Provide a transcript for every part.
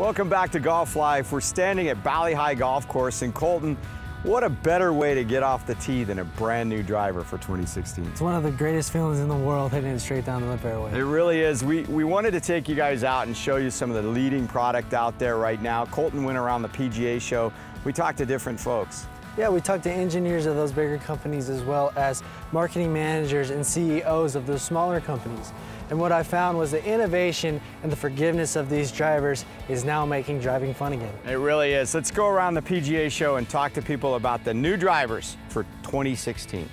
Welcome back to Golf Life. We're standing at Valley High Golf Course in Colton. What a better way to get off the tee than a brand new driver for 2016. It's one of the greatest feelings in the world, hitting it straight down the fairway. It really is. We wanted to take you guys out and show you some of the leading product out there right now. Colton went around the PGA show. We talked to different folks. Yeah, we talked to engineers of those bigger companies as well as marketing managers and CEOs of those smaller companies. And what I found was the innovation and the forgiveness of these drivers is now making driving fun again. It really is. Let's go around the PGA show and talk to people about the new drivers for 2016.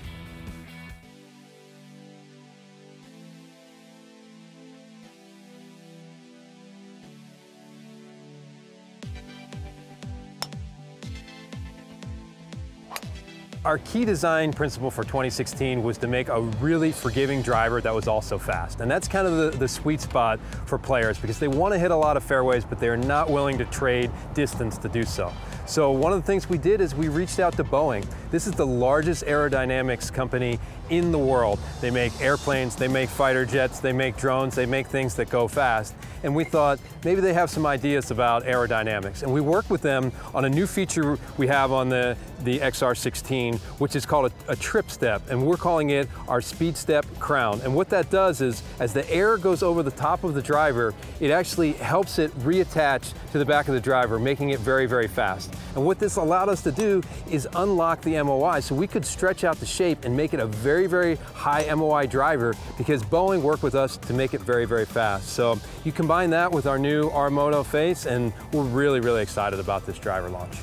Our key design principle for 2016 was to make a really forgiving driver that was also fast. And that's kind of the sweet spot for players because they want to hit a lot of fairways, but they're not willing to trade distance to do so. So one of the things we did is we reached out to Boeing. This is the largest aerodynamics company in the world. They make airplanes, they make fighter jets, they make drones, they make things that go fast. And we thought maybe they have some ideas about aerodynamics. And we worked with them on a new feature we have on the XR16, which is called a trip step. And we're calling it our Speed Step Crown. And what that does is, as the air goes over the top of the driver, it actually helps it reattach to the back of the driver, making it very, very fast. And what this allowed us to do is unlock the MOI, so we could stretch out the shape and make it a very, very high MOI driver because Boeing worked with us to make it very, very fast. So you combine that with our new R-Moto face, and we're really, really excited about this driver launch.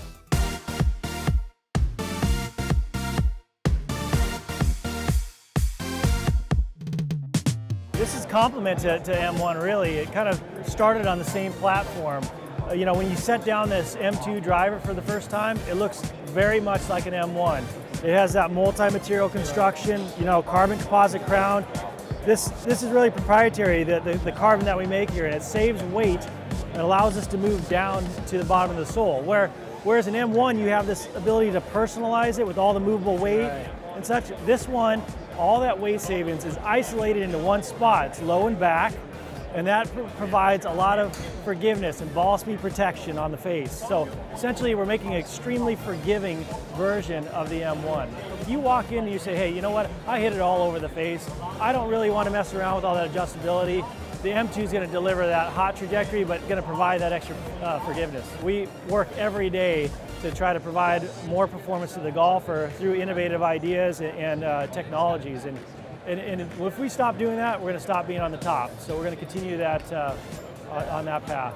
This is complement to M1, really. It kind of started on the same platform. You know, when you set down this M2 driver for the first time, it looks very much like an M1. It has that multi-material construction, you know, carbon composite crown. This is really proprietary, the carbon that we make here, and it saves weight and allows us to move down to the bottom of the sole. Whereas an M1, you have this ability to personalize it with all the movable weight and such. This one, all that weight savings is isolated into one spot. It's low and back, and that provides a lot of forgiveness and ball speed protection on the face. So essentially we're making an extremely forgiving version of the M1. If you walk in and you say, hey, you know what, I hit it all over the face, I don't really want to mess around with all that adjustability, the M2 is going to deliver that hot trajectory, but going to provide that extra forgiveness. We work every day to try to provide more performance to the golfer through innovative ideas and technologies. And if we stop doing that, we're going to stop being on the top. So we're going to continue that on that path.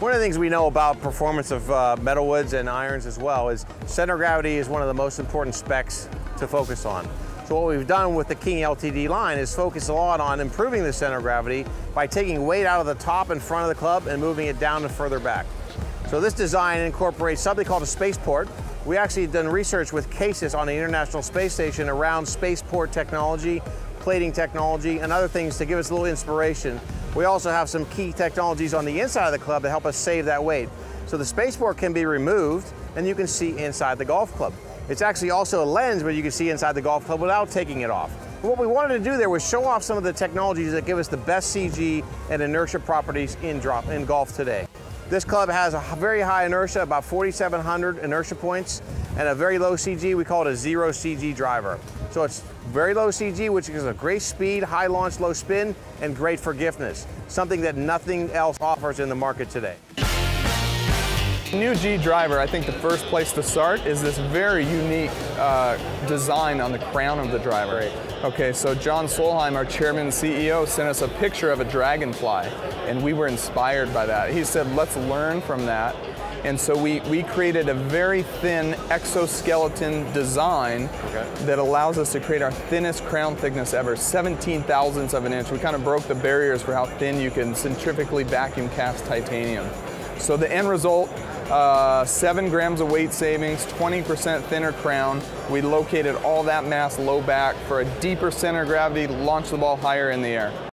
One of the things we know about performance of metalwoods and irons as well is center of gravity is one of the most important specs to focus on. So what we've done with the King LTD line is focus a lot on improving the center of gravity by taking weight out of the top and front of the club and moving it down and further back. So this design incorporates something called a spaceport. We actually done research with cases on the International Space Station around spaceport technology, plating technology, and other things to give us a little inspiration. We also have some key technologies on the inside of the club to help us save that weight. So the spaceport can be removed and you can see inside the golf club. It's actually also a lens where you can see inside the golf club without taking it off. But what we wanted to do there was show off some of the technologies that give us the best CG and inertia properties in golf today. This club has a very high inertia, about 4,700 inertia points, and a very low CG. We call it a zero CG driver. So it's very low CG, which gives a great speed, high launch, low spin, and great forgiveness. Something that nothing else offers in the market today. New G driver, I think the first place to start is this very unique design on the crown of the driver. Right. Okay, so John Solheim, our chairman and CEO, sent us a picture of a dragonfly, and we were inspired by that. He said, let's learn from that. And so we created a very thin exoskeleton design that allows us to create our thinnest crown thickness ever, 17 thousandths of an inch. We kind of broke the barriers for how thin you can centrifugally vacuum cast titanium. So the end result, 7 grams of weight savings, 20% thinner crown. We located all that mass low back for a deeper center of gravity, launch the ball higher in the air.